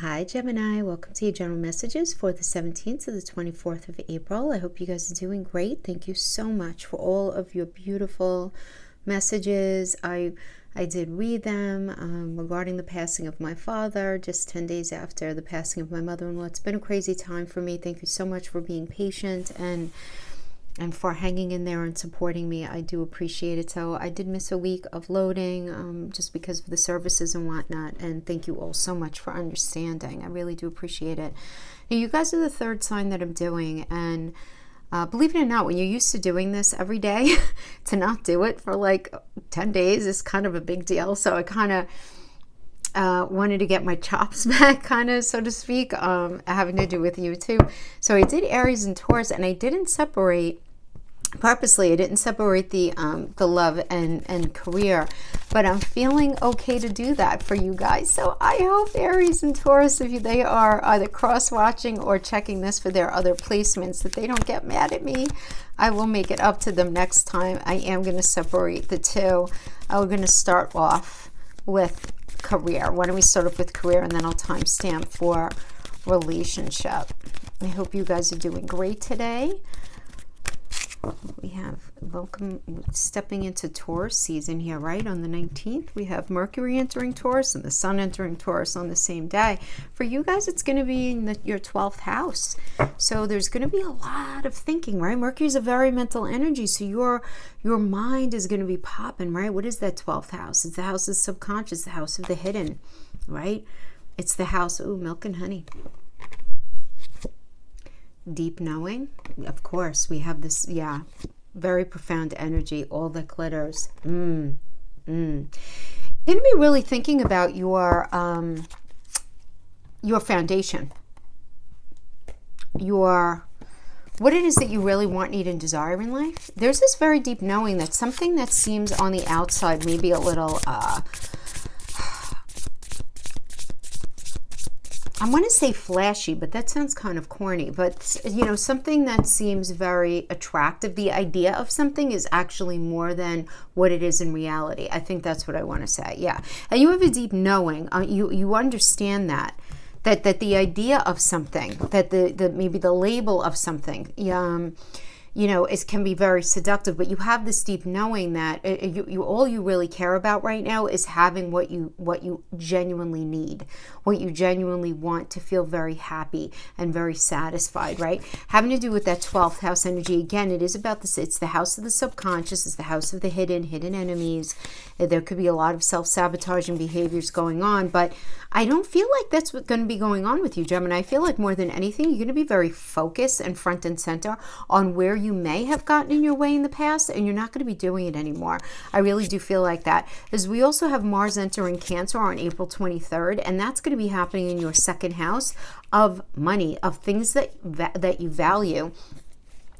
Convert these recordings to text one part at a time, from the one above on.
Hi Gemini, welcome to your general messages for the 17th to the 24th of April. I hope you guys are doing great. Thank you so much for all of your beautiful messages. I did read them regarding the passing of my father just 10 days after the passing of my mother-in-law. It's been a crazy time for me. Thank you so much for being patient and for hanging in there and supporting me. I do appreciate it. So I did miss a week of loading just because of the services and whatnot. And thank you all so much for understanding. I really do appreciate it. Now, you guys are the third sign that I'm doing. And believe it or not, when you're used to doing this every day, to not do it for like 10 days is kind of a big deal. So I kind of wanted to get my chops back, kind of, so to speak, having to do with YouTube. So I did Aries and Taurus, and I didn't separate purposely. I didn't separate the love and career, but I'm feeling okay to do that for you guys. So I hope Aries and Taurus, if they are either cross-watching or checking this for their other placements, that they don't get mad at me. I will make it up to them next time. I am going to separate the two. I'm going to start off with career. Why don't we start off with career, and then I'll timestamp for relationship. I hope you guys are doing great today. We have stepping into Taurus season here, right? On the 19th, we have Mercury entering Taurus and the Sun entering Taurus on the same day. For you guys, it's going to be in your 12th house. So there's going to be a lot of thinking, right? Mercury is a very mental energy. So your mind is going to be popping, right? What is that 12th house? It's the house of the subconscious, the house of the hidden, right? It's the house, ooh, milk and honey. Deep knowing, of course, we have this, yeah, very profound energy, all that glitters. You're going to be really thinking about your foundation, what it is that you really want, need, and desire in life. There's this very deep knowing that something that seems on the outside maybe a little I want to say flashy, but that sounds kind of corny. But, you know, something that seems very attractive, the idea of something is actually more than what it is in reality. I think that's what I want to say. Yeah. And you have a deep knowing. You understand that the idea of something, that the maybe the label of something, you know, can be very seductive, but you have this deep knowing that all you really care about right now is having what you genuinely need, what you genuinely want to feel very happy and very satisfied, right? Having to do with that 12th house energy. Again, it is about this. It's the house of the subconscious. It's the house of the hidden enemies. There could be a lot of self-sabotaging behaviors going on, but I don't feel like that's what's going to be going on with you, Gemini. I feel like more than anything, you're going to be very focused and front and center on where you may have gotten in your way in the past, and you're not going to be doing it anymore. I really do feel like that. As we also have Mars entering Cancer on April 23rd, and that's going to be happening in your second house of money, of things that you value.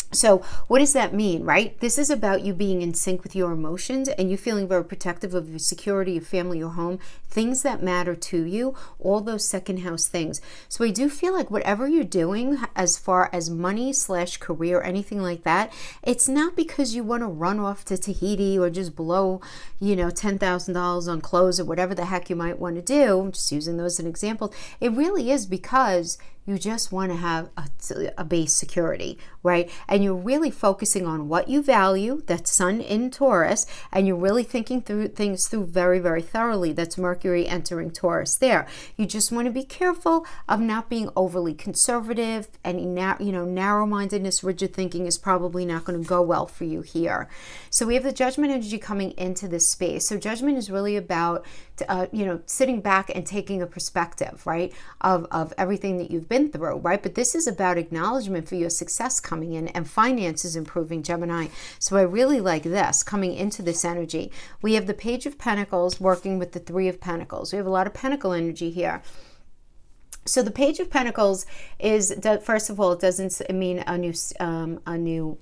So what does that mean, right? This is about you being in sync with your emotions and you feeling very protective of your security, your family, your home, things that matter to you, all those second house things. So I do feel like whatever you're doing as far as money / career, anything like that, it's not because you want to run off to Tahiti or just blow, you know, $10,000 on clothes or whatever the heck you might want to do. I'm just using those as an example. It really is because you just want to have a base security, right? And you're really focusing on what you value, that's Sun in Taurus, and you're really thinking through things very, very thoroughly. That's Mercury entering Taurus there. You just want to be careful of not being overly conservative. Any narrow-mindedness, rigid thinking is probably not going to go well for you here. So we have the Judgment energy coming into this space. So Judgment is really about sitting back and taking a perspective, right, of everything that you've been through, right? But this is about acknowledgement for your success coming in and finances improving, Gemini. So I really like this coming into this energy. We have the Page of Pentacles working with the Three of Pentacles. We have a lot of Pentacle energy here. So the Page of Pentacles is, first of all, it doesn't mean a new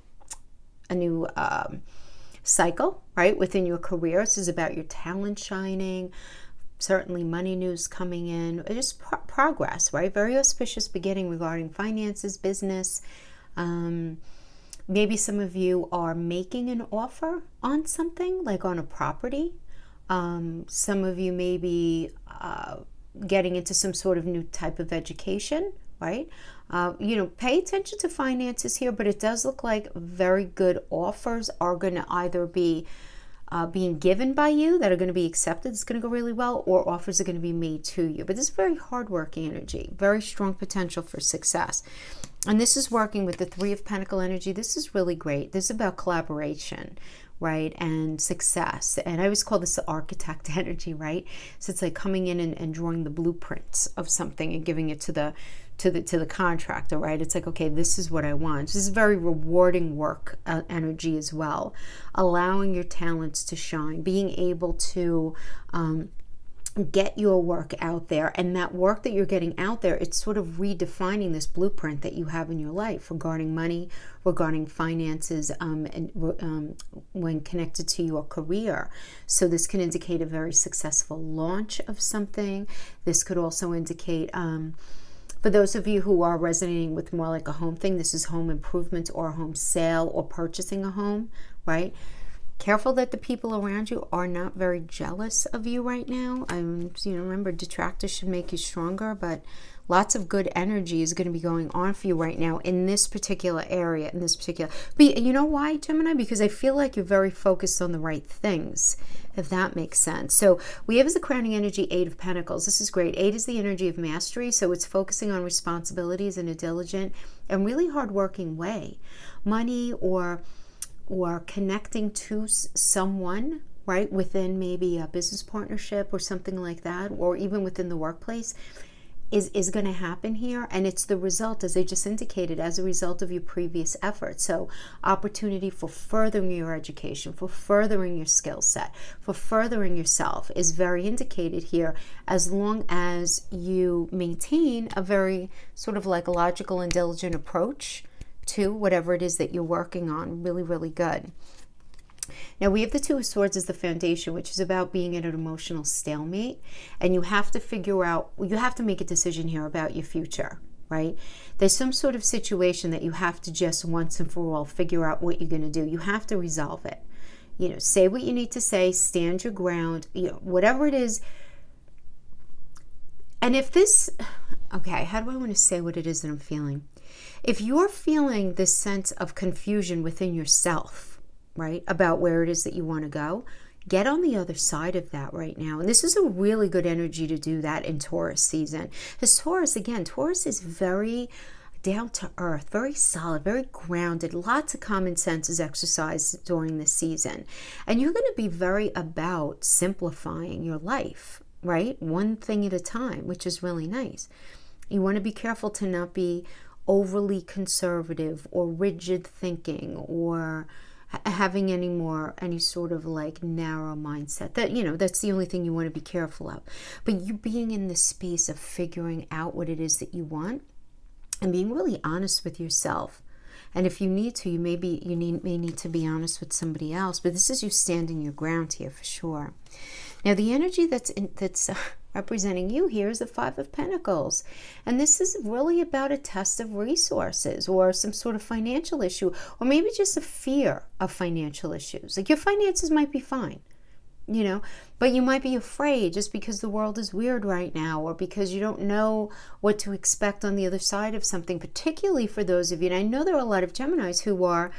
cycle, right, within your career. This is about your talent shining, certainly money news coming in, just progress, right? Very auspicious beginning regarding finances, business. Maybe some of you are making an offer on something, like on a property. Some of you maybe getting into some sort of new type of education, right? Pay attention to finances here, but it does look like very good offers are going to either be being given by you that are going to be accepted. It's going to go really well, or offers are going to be made to you. But this is very hardworking energy, very strong potential for success. And this is working with the Three of Pentacles energy. This is really great. This is about collaboration, right? And success. And I always call this the architect energy, right? So it's like coming in and drawing the blueprints of something and giving it to the contractor, right? It's like, okay, this is what I want. This is very rewarding work energy as well. Allowing your talents to shine, being able to get your work out there, and that work that you're getting out there, it's sort of redefining this blueprint that you have in your life regarding money, regarding finances, and when connected to your career. So this can indicate a very successful launch of something. This could also indicate, for those of you who are resonating with more like a home thing, this is home improvement or a home sale or purchasing a home, right? Careful that the people around you are not very jealous of you right now. Remember, detractors should make you stronger, but lots of good energy is going to be going on for you right now in this particular area, But you know why, Gemini? Because I feel like you're very focused on the right things, if that makes sense. So we have as a crowning energy, Eight of Pentacles. This is great. Eight is the energy of mastery, so it's focusing on responsibilities in a diligent and really hardworking way. Money or connecting to someone, right, within maybe a business partnership or something like that, or even within the workplace, is going to happen here. And it's the result, as I just indicated, as a result of your previous efforts. So opportunity for furthering your education, for furthering your skill set, for furthering yourself is very indicated here, as long as you maintain a very sort of like logical and diligent approach to whatever it is that you're working on. Really, really good. Now we have the Two of Swords as the foundation, which is about being at an emotional stalemate, and you have to make a decision here about your future, right? There's some sort of situation that you have to just once and for all figure out what you're going to do. You have to resolve it. Say what you need to say, stand your ground, whatever it is. And if this, okay, how do I want to say what it is that I'm feeling? If you're feeling this sense of confusion within yourself, right, about where it is that you want to go, get on the other side of that right now. And this is a really good energy to do that in Taurus season. Because Taurus is very down to earth, very solid, very grounded. Lots of common sense is exercised during this season. And you're going to be very about simplifying your life, right? One thing at a time, which is really nice. You want to be careful to not be overly conservative or rigid thinking or having any sort of like narrow mindset. That's the only thing you want to be careful of. But you being in the space of figuring out what it is that you want and being really honest with yourself. And if you need to, you may need to be honest with somebody else. But this is you standing your ground here for sure. Now the energy that's representing you here is the Five of Pentacles. And this is really about a test of resources or some sort of financial issue, or maybe just a fear of financial issues. Like your finances might be fine, but you might be afraid just because the world is weird right now, or because you don't know what to expect on the other side of something, particularly for those of you. And I know there are a lot of Geminis who are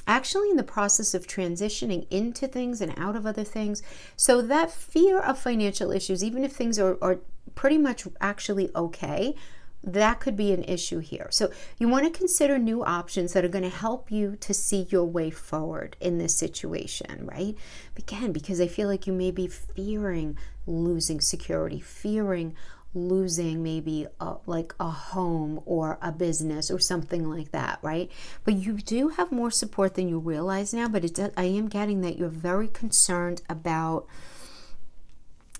actually in the process of transitioning into things and out of other things. So that fear of financial issues, even if things are pretty much actually okay, that could be an issue here. So you want to consider new options that are going to help you to see your way forward in this situation, right? Again, because I feel like you may be fearing losing security, fearing losing maybe like a home or a business or something like that, right? But you do have more support than you realize now. But I am getting that you're very concerned about,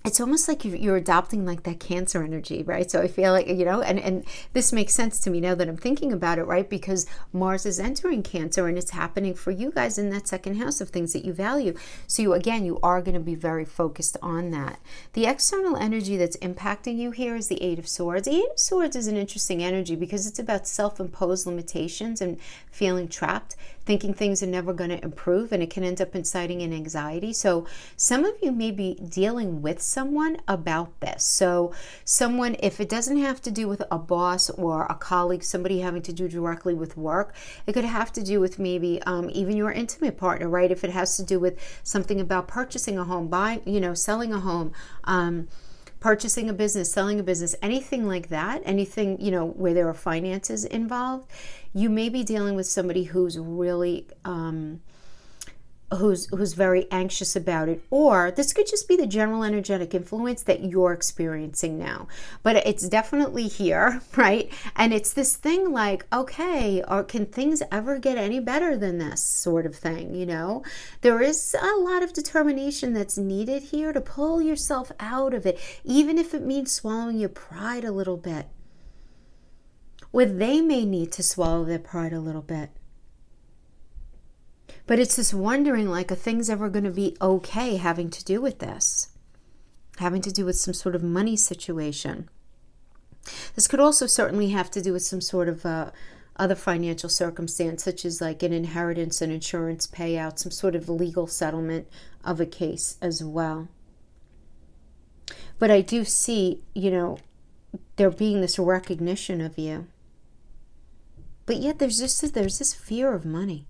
it's almost like you're adopting like that Cancer energy, right? So I feel like, and this makes sense to me now that I'm thinking about it, right? Because Mars is entering Cancer and it's happening for you guys in that second house of things that you value. So you are going to be very focused on that. The external energy that's impacting you here is the Eight of Swords. The Eight of Swords is an interesting energy because it's about self-imposed limitations and feeling trapped. thinking things are never going to improve, and it can end up inciting an anxiety. So some of you may be dealing with someone about this. So someone, if it doesn't have to do with a boss or a colleague, somebody having to do directly with work, it could have to do with maybe even your intimate partner, right? If it has to do with something about purchasing a home, buying, selling a home, purchasing a business, selling a business, anything like that, anything, where there are finances involved, you may be dealing with somebody who's really, who's very anxious about it. Or this could just be the general energetic influence that you're experiencing now. But it's definitely here, right? And it's this thing like, okay, or can things ever get any better than this sort of thing, There is a lot of determination that's needed here to pull yourself out of it, even if it means swallowing your pride a little bit. Or they may need to swallow their pride a little bit. But it's this wondering, like, are things ever going to be okay having to do with this? Having to do with some sort of money situation. This could also certainly have to do with some sort of other financial circumstance, such as like an inheritance, an insurance payout, some sort of legal settlement of a case as well. But I do see, there being this recognition of you. But yet there's this fear of money.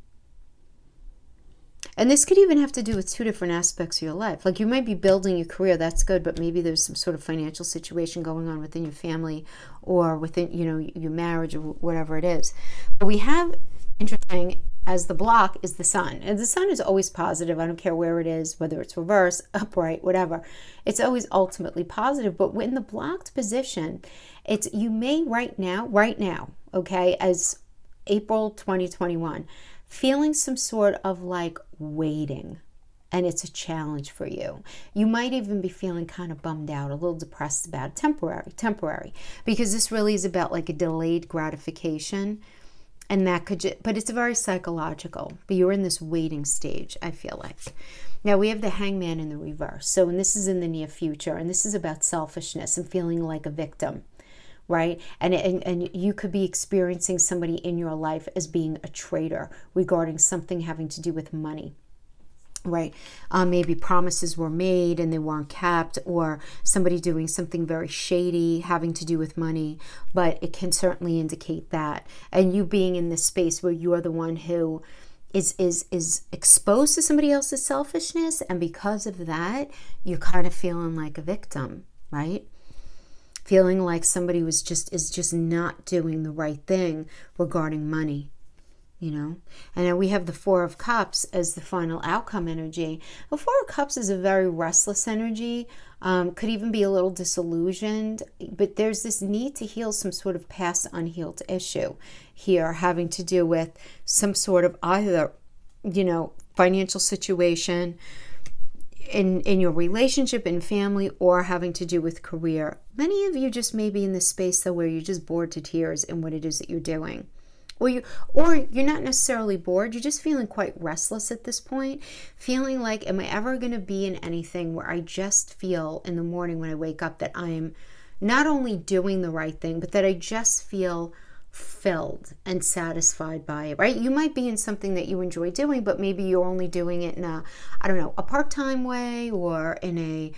And this could even have to do with two different aspects of your life. Like, you might be building your career, that's good, but maybe there's some sort of financial situation going on within your family or within, your marriage or whatever it is. But we have, interesting, as the block is the sun. And the sun is always positive. I don't care where it is, whether it's reverse, upright, whatever. It's always ultimately positive. But when the blocked position, you may right now, okay, as April 2021, feeling some sort of like waiting, and it's a challenge for you. You might even be feeling kind of bummed out, a little depressed about it, temporary, because this really is about like a delayed gratification, and that could, but it's very psychological, but you're in this waiting stage, I feel like. Now we have the Hangman in the reverse. So, and this is in the near future, and this is about selfishness and feeling like a victim. Right? And you could be experiencing somebody in your life as being a traitor regarding something having to do with money, right? Maybe promises were made and they weren't kept, or somebody doing something very shady having to do with money, but it can certainly indicate that. And you being in this space where you're the one who is exposed to somebody else's selfishness, and because of that, you're kind of feeling like a victim, right? Feeling like somebody is just not doing the right thing regarding money, And then we have the Four of Cups as the final outcome energy. The Four of Cups is a very restless energy, could even be a little disillusioned, but there's this need to heal some sort of past unhealed issue here, having to do with some sort of either, financial situation, in your relationship, in family, or having to do with career. Many of you just may be in this space though where you're just bored to tears in what it is that you're doing. Or you're not necessarily bored, you're just feeling quite restless at this point, feeling like, am I ever going to be in anything where I just feel in the morning when I wake up that I am not only doing the right thing, but that I just feel filled and satisfied by it, right? You might be in something that you enjoy doing, but maybe you're only doing it in a part-time way, or in a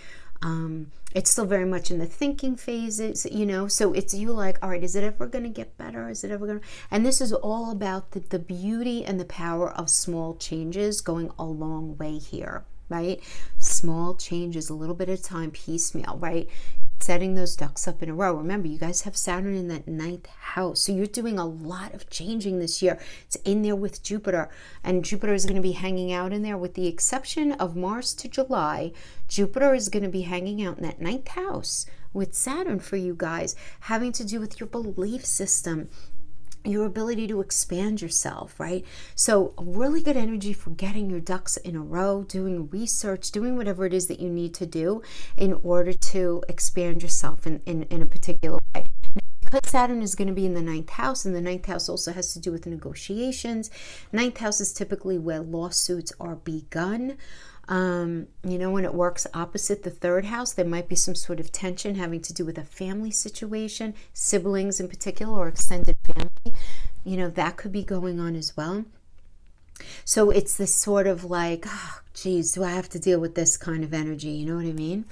it's still very much in the thinking phases, so it's you like, all right, is it ever going to get better? Is it ever going to? And this is all about the beauty and the power of small changes going a long way here, right? Small changes, a little bit at a time, piecemeal, right? Setting those ducks up in a row. Remember, you guys have Saturn in that 9th house. So you're doing a lot of changing this year. It's in there with Jupiter. And Jupiter is going to be hanging out in there, with the exception of Mars to July. Jupiter is going to be hanging out in that 9th house with Saturn for you guys, having to do with your belief system, your ability to expand yourself, right? So a really good energy for getting your ducks in a row, doing research, doing whatever it is that you need to do in order to expand yourself in a particular way. Now, because Saturn is going to be in the 9th house, and the 9th house also has to do with negotiations. 9th house is typically where lawsuits are begun. When it works opposite the 3rd house, there might be some sort of tension having to do with a family situation, siblings in particular, or extended family. That could be going on as well. So it's this sort of like, oh, geez, do I have to deal with this kind of energy? You know what I mean?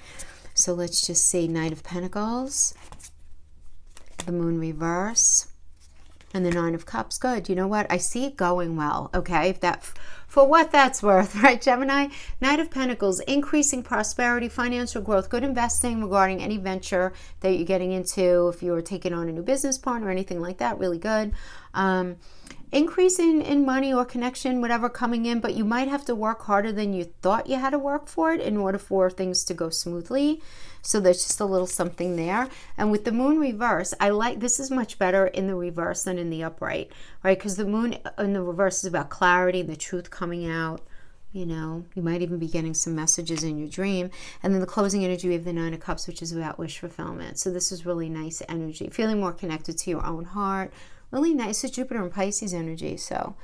So let's just see, Knight of Pentacles, the Moon reverse, and the Nine of Cups. Good. You know what? I see it going well. Okay. If that, for what that's worth, right, Gemini? Knight of Pentacles, increasing prosperity, financial growth, good investing regarding any venture that you're getting into. If you're taking on a new business partner or anything like that, really good. Increase in money or connection, whatever coming in, but you might have to work harder than you thought you had to work for it in order for things to go smoothly. So there's just a little something there. And with the Moon reverse, I like, this is much better in the reverse than in the upright, right? Because the Moon in the reverse is about clarity and the truth coming out. You know, you might even be getting some messages in your dream. And then the closing energy, we have the Nine of Cups, which is about wish fulfillment. So this is really nice energy. Feeling more connected to your own heart. Really nice. It's Jupiter and Pisces energy. So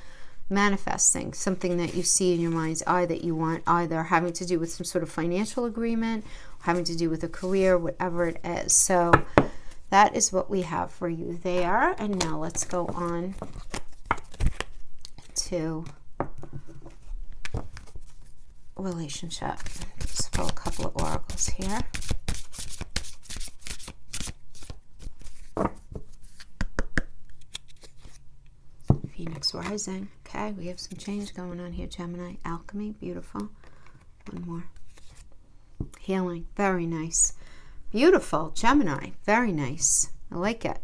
manifesting something that you see in your mind's eye that you want, either having to do with some sort of financial agreement, having to do with a career, whatever it is. So that is what we have for you there. And now let's go on to relationship. Let's pull a couple of oracles here. Phoenix rising. Okay, we have some change going on here, Gemini. Alchemy, beautiful. One more. Healing, very nice. Beautiful, Gemini, very nice. I like it.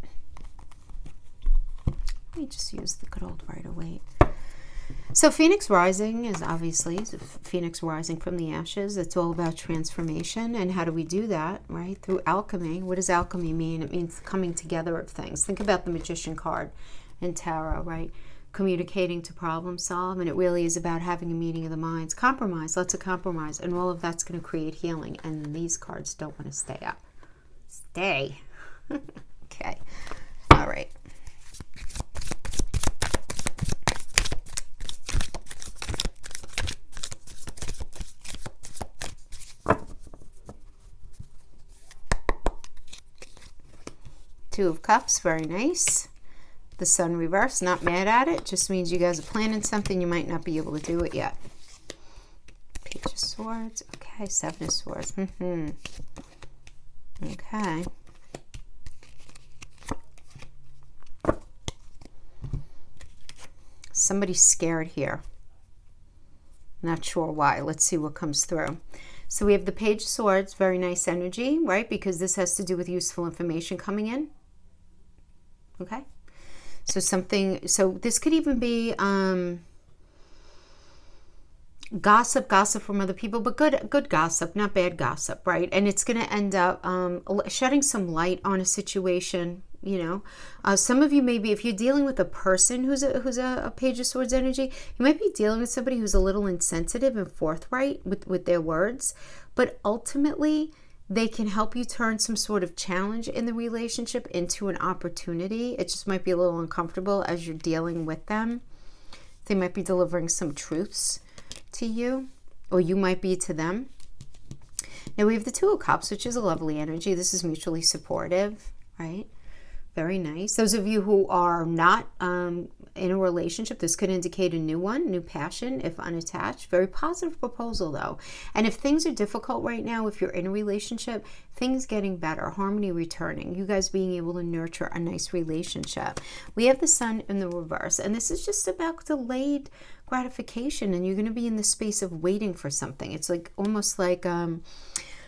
Let me just use the good old Rider-Waite. So Phoenix rising is obviously Phoenix rising from the ashes. It's all about transformation. And how do we do that, right? Through alchemy. What does alchemy mean? It means coming together of things. Think about the Magician card in tarot, right? Communicating to problem solve, and it really is about having a meeting of the minds. Compromise, lots of compromise, and all of that's going to create healing. And these cards don't want to stay up. Stay. Okay. All right. Two of Cups, very nice. The Sun reverse, not mad at it. Just means you guys are planning something. You might not be able to do it yet. Page of Swords. Okay, Seven of Swords. Okay. Somebody's scared here. Not sure why. Let's see what comes through. So we have the Page of Swords. Very nice energy, right? Because this has to do with useful information coming in. Okay. So something, so this could even be gossip from other people, but good gossip, not bad gossip, right? And it's going to end up shedding some light on a situation, you know. Some of you maybe, if you're dealing with a person who's a Page of Swords energy, you might be dealing with somebody who's a little insensitive and forthright with their words, but ultimately they can help you turn some sort of challenge in the relationship into an opportunity. It just might be a little uncomfortable as you're dealing with them. They might be delivering some truths to you, or you might be to them. Now we have the Two of Cups, which is a lovely energy. This is mutually supportive, right? Very nice. Those of you who are not in a relationship, this could indicate a new one, new passion, if unattached. Very positive proposal, though. And if things are difficult right now, if you're in a relationship, things getting better, harmony returning, you guys being able to nurture a nice relationship. We have the Sun in the reverse, and this is just about delayed gratification, and you're going to be in the space of waiting for something. It's like almost like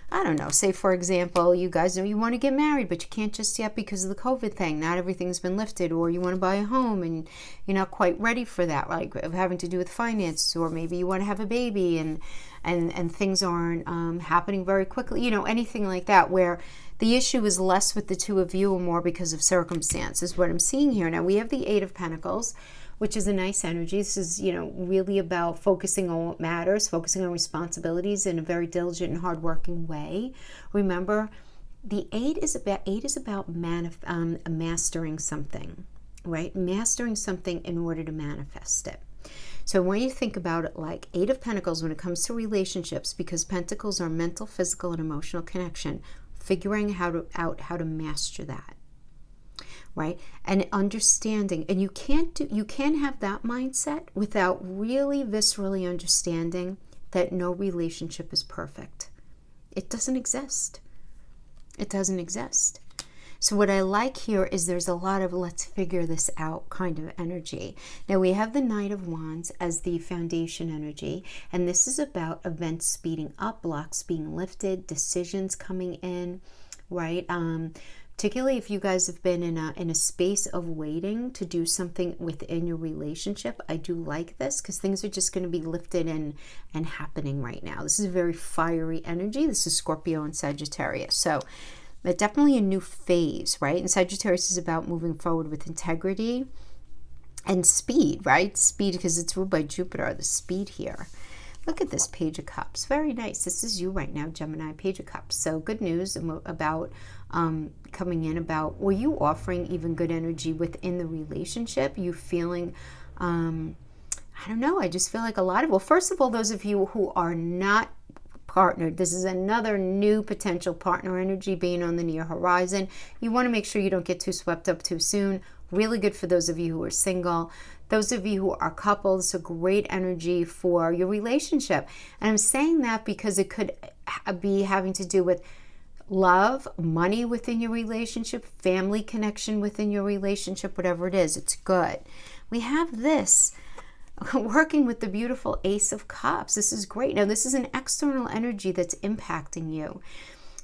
I don't know, say for example, you guys know you want to get married, but you can't just yet because of the COVID thing. Not everything's been lifted, or you want to buy a home and you're not quite ready for that, like having to do with finances, or maybe you want to have a baby and things aren't happening very quickly, you know, anything like that, where the issue is less with the two of you and more because of circumstances, what I'm seeing here. Now we have the Eight of Pentacles, which is a nice energy. This is, you know, really about focusing on what matters, focusing on responsibilities in a very diligent and hardworking way. Remember, the eight is about mastering something, right? Mastering something in order to manifest it. So when you think about it like Eight of Pentacles when it comes to relationships, because Pentacles are mental, physical, and emotional connection, figuring out how to master that. right? And understanding, and you can't have that mindset without really viscerally understanding that no relationship is perfect. It doesn't exist. It doesn't exist. So what I like here is there's a lot of let's figure this out kind of energy. Now we have the Knight of Wands as the foundation energy, and this is about events speeding up, blocks being lifted, decisions coming in, right? Particularly if you guys have been in a space of waiting to do something within your relationship. I do like this because things are just going to be lifted and happening right now. This is a very fiery energy. This is Scorpio and Sagittarius. So but definitely a new phase, right? And Sagittarius is about moving forward with integrity and speed, right? Speed, because it's ruled by Jupiter, the speed here. Look at this Page of Cups. Very nice. This is you right now, Gemini, Page of Cups. So good news about coming in about, were you offering even good energy within the relationship? You feeling, I don't know, I just feel like a lot of, well, first of all, those of you who are not partnered, this is another new potential partner energy being on the near horizon. You want to make sure you don't get too swept up too soon. Really good for those of you who are single. Those of you who are couples, so great energy for your relationship. And I'm saying that because it could be having to do with love, money within your relationship, family connection within your relationship, whatever it is, it's good. We have this working with the beautiful Ace of Cups. This is great. Now, this is an external energy that's impacting you.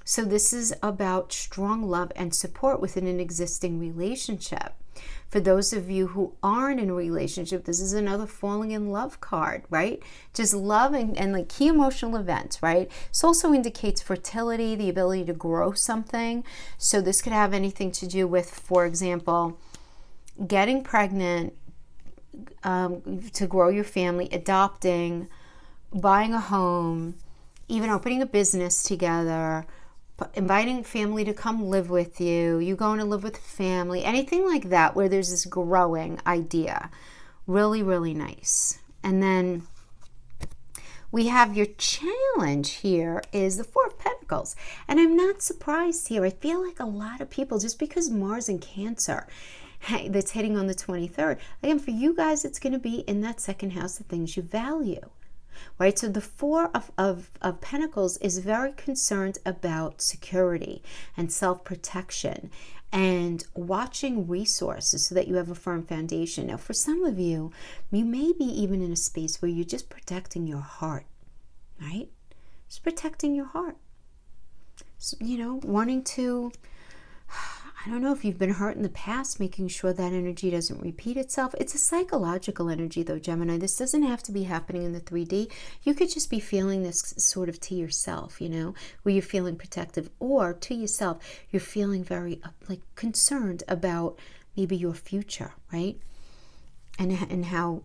So this is about strong love and support within an existing relationship. For those of you who aren't in a relationship, this is another falling in love card, right? Just love and like key emotional events, right? This also indicates fertility, the ability to grow something. So this could have anything to do with, for example, getting pregnant, to grow your family, adopting, buying a home, even opening a business together, inviting family to come live with you, you going to live with family, anything like that where there's this growing idea. Really, really nice. And then we have your challenge here is the Four of Pentacles. And I'm not surprised here. I feel like a lot of people, just because Mars in Cancer, that's hitting on the 23rd. Again, for you guys, it's going to be in that second house, the things you value, right? So the Four of Pentacles is very concerned about security and self-protection and watching resources so that you have a firm foundation. Now, for some of you, you may be even in a space where you're just protecting your heart, right? Just protecting your heart. So, you know, wanting to, I don't know if you've been hurt in the past, making sure that energy doesn't repeat itself. It's a psychological energy though, Gemini. This doesn't have to be happening in the 3D. You could just be feeling this sort of to yourself, you know, where you're feeling protective, or to yourself, you're feeling very like concerned about maybe your future, right? And how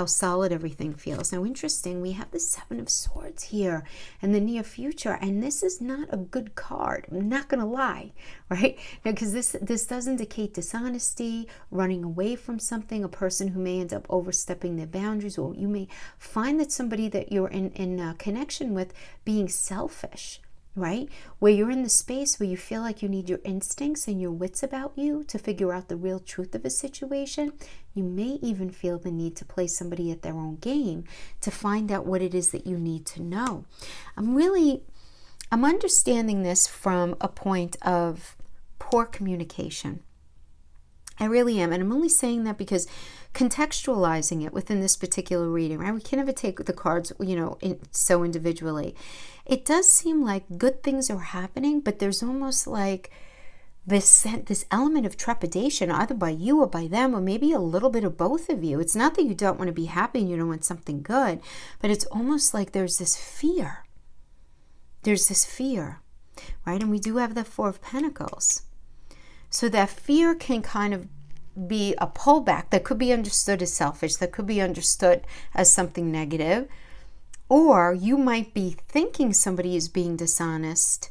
solid everything feels. Now, interesting, we have the Seven of Swords here in the near future, and this is not a good card. I'm not going to lie, right? Now, because this does indicate dishonesty, running away from something, a person who may end up overstepping their boundaries, or you may find that somebody that you're in connection with being selfish, right? Where you're in the space where you feel like you need your instincts and your wits about you to figure out the real truth of a situation. You may even feel the need to play somebody at their own game to find out what it is that you need to know. I'm understanding this from a point of poor communication. I really am. And I'm only saying that because contextualizing it within this particular reading, right? We can never take the cards, you know, so individually. It does seem like good things are happening, but there's almost like this element of trepidation, either by you or by them, or maybe a little bit of both of you. It's not that you don't want to be happy and you don't want something good, but it's almost like there's this fear. There's this fear, right? And we do have the Four of Pentacles. So that fear can kind of be a pullback that could be understood as selfish, that could be understood as something negative. Or you might be thinking somebody is being dishonest.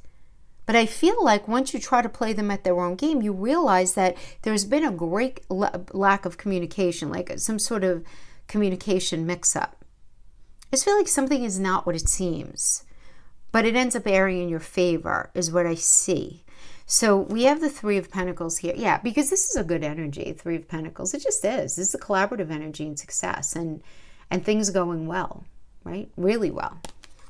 But I feel like once you try to play them at their own game, you realize that there's been a great lack of communication, like some sort of communication mix-up. I just feel like something is not what it seems, but it ends up airing in your favor, is what I see. So we have the Three of Pentacles here. Yeah, because this is a good energy, Three of Pentacles. It just is. This is a collaborative energy and success and things going well, right? Really well.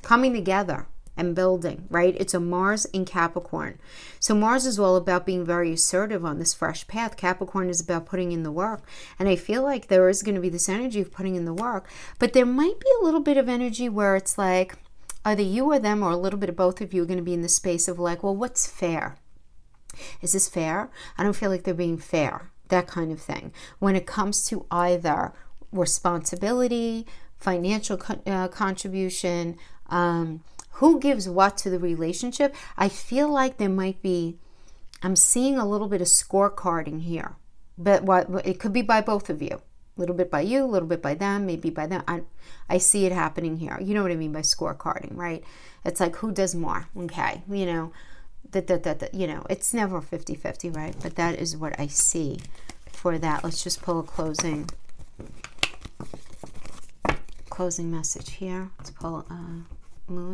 Coming together and building, right? It's a Mars in Capricorn. So Mars is all about being very assertive on this fresh path. Capricorn is about putting in the work. And I feel like there is going to be this energy of putting in the work. But there might be a little bit of energy where it's like, either you or them or a little bit of both of you are going to be in the space of like, well, what's fair? Is this fair? I don't feel like they're being fair. That kind of thing. When it comes to either responsibility, financial contribution, who gives what to the relationship, I feel like there might be, I'm seeing a little bit of scorecarding here. But it could be by both of you. A little bit by you, a little bit by them, maybe by them. I see it happening here. You know what I mean by scorecarding, right? It's like, who does more? Okay, you know, it's never 50-50, right? But that is what I see for that. Let's just pull a closing message here. Let's pull Moon.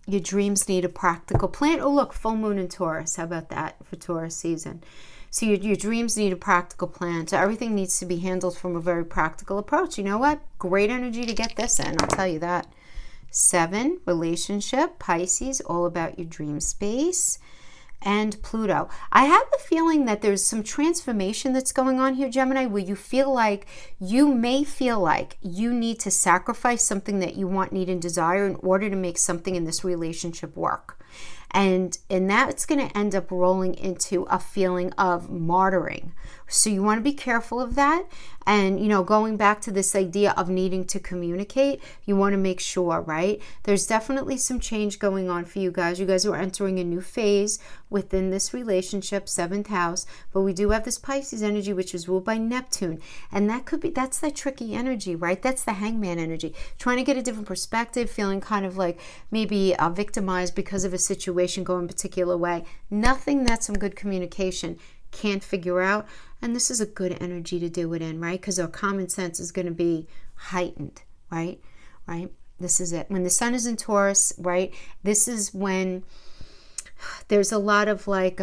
Your dreams need a practical plan. Oh, look, full moon in Taurus. How about that for Taurus season? So your dreams need a practical plan. So everything needs to be handled from a very practical approach. You know what? Great energy to get this in. I'll tell you that. 7, relationship, Pisces, all about your dream space. And Pluto. I have the feeling that there's some transformation that's going on here, Gemini, where you may feel like you need to sacrifice something that you want, need, and desire in order to make something in this relationship work. And that's going to end up rolling into a feeling of martyring. So you want to be careful of that. And, you know, going back to this idea of needing to communicate, you want to make sure, right? There's definitely some change going on for you guys. You guys are entering a new phase within this relationship, 7th house. But we do have this Pisces energy, which is ruled by Neptune. And that's that tricky energy, right? That's the hangman energy. Trying to get a different perspective, feeling kind of like maybe victimized because of a situation going a particular way. Nothing that some good communication can't figure out. And this is a good energy to do it in, right? Because our common sense is going to be heightened, right? This is it. When the sun is in Taurus, right? This is when there's a lot of like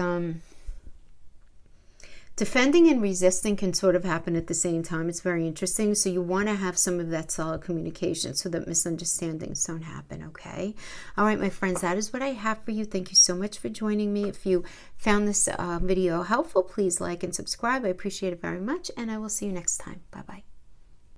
defending and resisting can sort of happen at the same time. It's very interesting. So you want to have some of that solid communication so that misunderstandings don't happen, okay? All right, my friends, that is what I have for you. Thank you so much for joining me. If you found this video helpful, please like and subscribe. I appreciate it very much, and I will see you next time. Bye-bye.